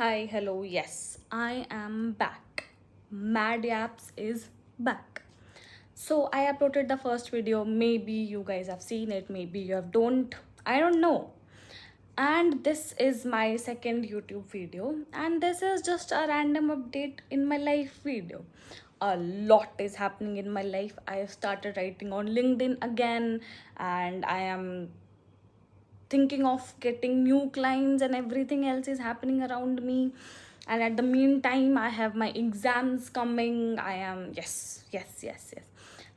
Hi, hello, yes, I am back. Mad Yaps is back. So I uploaded the first video. Maybe you guys have seen it, maybe you have don't. I don't know. And this is my second YouTube video, and this is just a random update in my life video. A lot is happening in my life. I have started writing on LinkedIn again, and I am thinking of getting new clients, and everything else is happening around me. And at the meantime, I have my exams coming. I am, yes,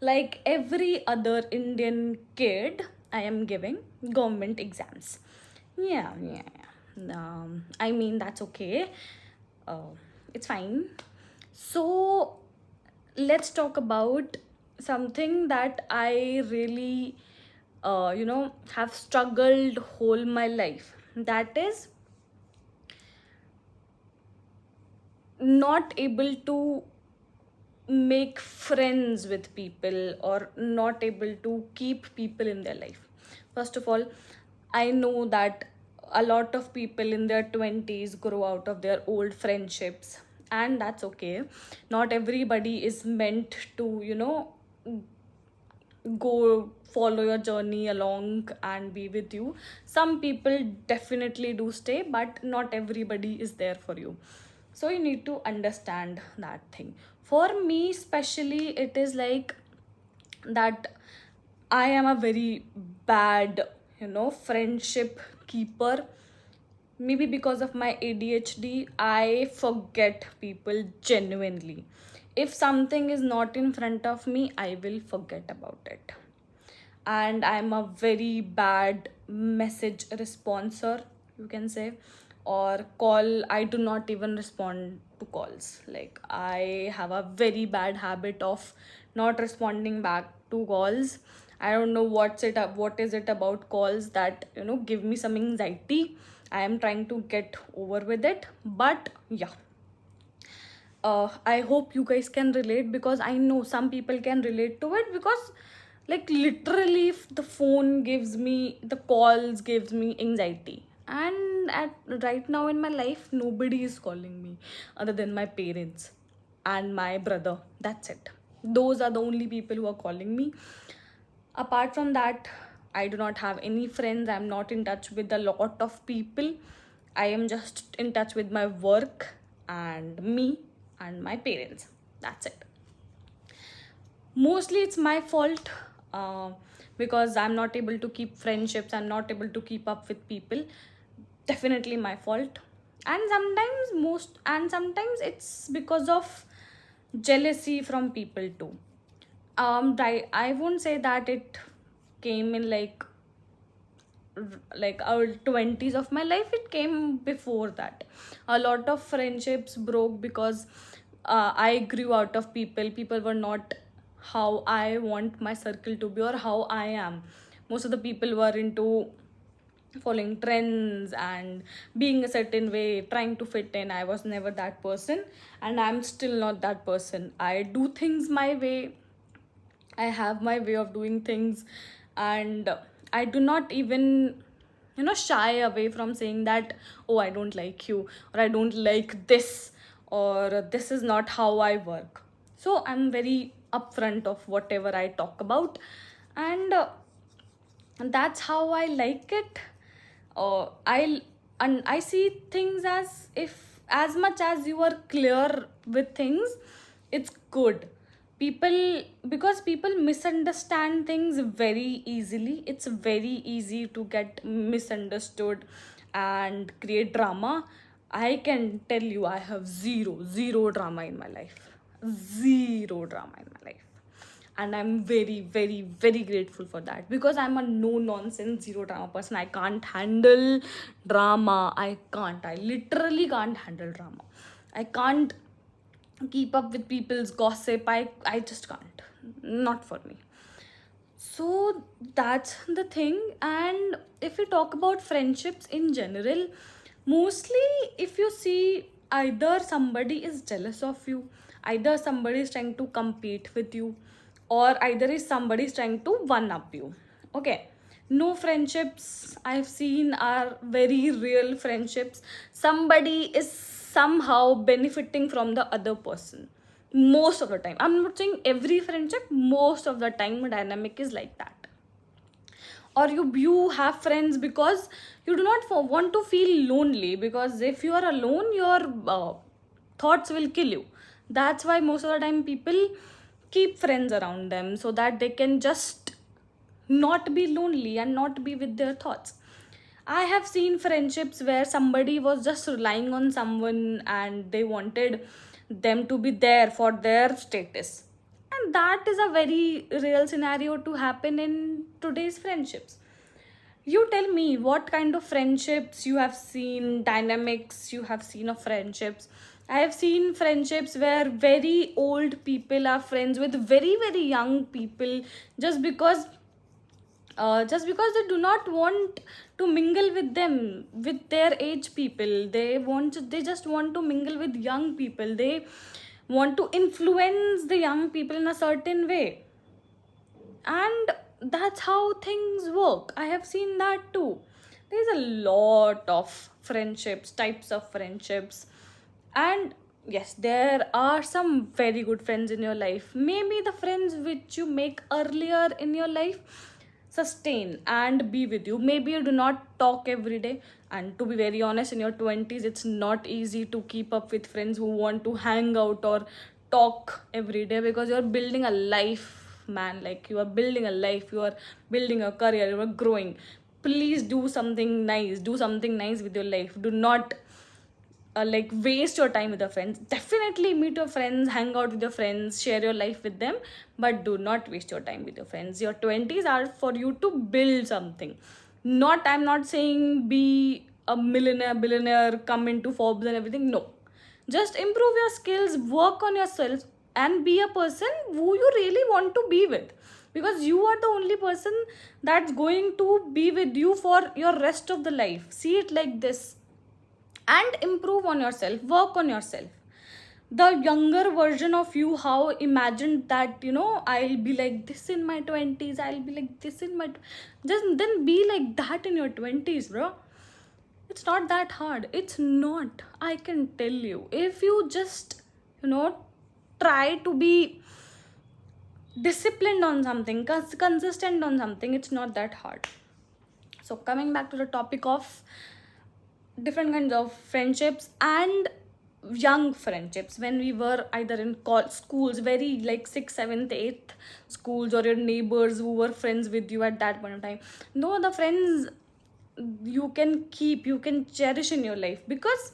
like every other Indian kid, I am giving government exams. Yeah. I mean, that's okay. uh, it's fine. So let's talk about something that I really have struggled whole my life. That is not able to make friends with people, or not able to keep people in their life. First of all, I know that a lot of people in their 20s grow out of their old friendships, and that's okay. Not everybody is meant to go follow your journey along and be with you. Some people definitely do stay, but not everybody is there for you. So you need to understand that thing. For me especially, it is like that I am a very bad friendship keeper. Maybe because of my ADHD, I forget people genuinely. If something is not in front of me, I will forget about it. And I'm a very bad message responser, you can say, or call. I do not even respond to calls. Like, I have a very bad habit of not responding back to calls. I don't know what is it about calls that give me some anxiety. I am trying to get over with it, but yeah. I hope you guys can relate, because I know some people can relate to it. Because, like, literally, if the phone gives me the calls, gives me anxiety. And at right now in my life, nobody is calling me other than my parents and my brother. That's it. Those are the only people who are calling me. Apart from that, I do not have any friends. I'm not in touch with a lot of people. I am just in touch with my work and me and my parents. That's it. Mostly it's my fault, uh, because I'm not able to keep friendships, I'm not able to keep up with people. Definitely my fault. And sometimes it's because of jealousy from people too. I won't say that it came in like our 20s of my life. It came before that. A lot of friendships broke because I grew out of people were not how I want my circle to be, or how I am. Most of the people were into following trends and being a certain way, trying to fit in. I was never that person, and I'm still not that person. I do things my way. I have my way of doing things, and I do not even shy away from saying that, oh, I don't like you, or I don't like this, or this is not how I work. So I'm very upfront of whatever I talk about, and that's how I like it. I see things as, if as much as you are clear with things, it's good. People Because people misunderstand things very easily. It's very easy to get misunderstood and create drama. I can tell you, I have zero drama in my life. Zero drama in my life. And I'm very grateful for that, because I'm a no nonsense, zero drama person. I can't handle drama. I literally can't handle drama. I can't keep up with people's gossip. I just can't. Not for me. So that's the thing. And if we talk about friendships in general, mostly, if you see, either somebody is jealous of you, either somebody is trying to compete with you, or either is somebody is trying to one up you. Okay. No friendships I've seen are very real friendships. Somebody is somehow benefiting from the other person. Most of the time, I'm not saying every friendship, most of the time dynamic is like that. Or you have friends because you do not want to feel lonely, because if you are alone, your thoughts will kill you. That's why most of the time people keep friends around them, so that they can just not be lonely and not be with their thoughts. I have seen friendships where somebody was just relying on someone and they wanted them to be there for their status. And that is a very real scenario to happen in today's friendships. You tell me what kind of friendships you have seen, dynamics you have seen of friendships. I have seen friendships where very old people are friends with very, very young people, just because they do not want to mingle with them, with their age people. They just want to mingle with young people. They want to influence the young people in a certain way, and that's how things work. I have seen that too. There's a lot of friendships, types of friendships, and yes, there are some very good friends in your life. Maybe the friends which you make earlier in your life sustain and be with you. Maybe you do not talk every day, and to be very honest, in your 20s it's not easy to keep up with friends who want to hang out or talk every day, because you're building a life, man. Like, you are building a life, you are building a career, you are growing. Please do something nice, do something nice with your life. Do not like waste your time with your friends. Definitely meet your friends, hang out with your friends, share your life with them, but do not waste your time with your friends. Your 20s are for you to build something. Not, I'm not saying be a millionaire, billionaire, come into Forbes and everything. No, just improve your skills, work on yourself, and be a person who you really want to be with, because you are the only person that's going to be with you for your rest of the life. See it like this. And improve on yourself, work on yourself. The younger version of you, how imagined that, I'll be like this in my 20s, I'll be like this in my just then be like that in your 20s, bro. It's not that hard. It's not. I can tell you, if you just try to be disciplined on something, consistent on something, it's not that hard. So coming back to the topic of different kinds of friendships and young friendships, when we were either in schools, very like 6th, 7th, 8th schools, or your neighbors who were friends with you at that point of time. No, the friends you can keep, you can cherish in your life, because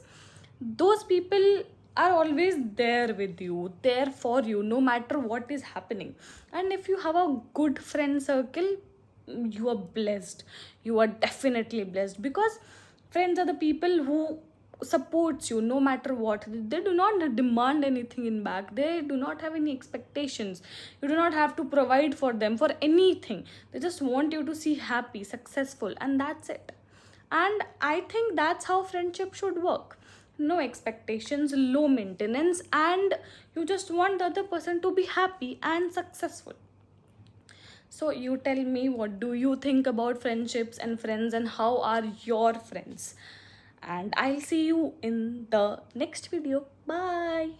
those people are always there with you, there for you, no matter what is happening. And if you have a good friend circle, you are blessed. You are definitely blessed, because friends are the people who supports you no matter what. They do not demand anything in back. They do not have any expectations. You do not have to provide for them for anything. They just want you to see happy, successful, and that's it. And I think that's how friendship should work. No expectations, low maintenance, and you just want the other person to be happy and successful. So you tell me, what do you think about friendships and friends, and how are your friends? And I'll see you in the next video. Bye.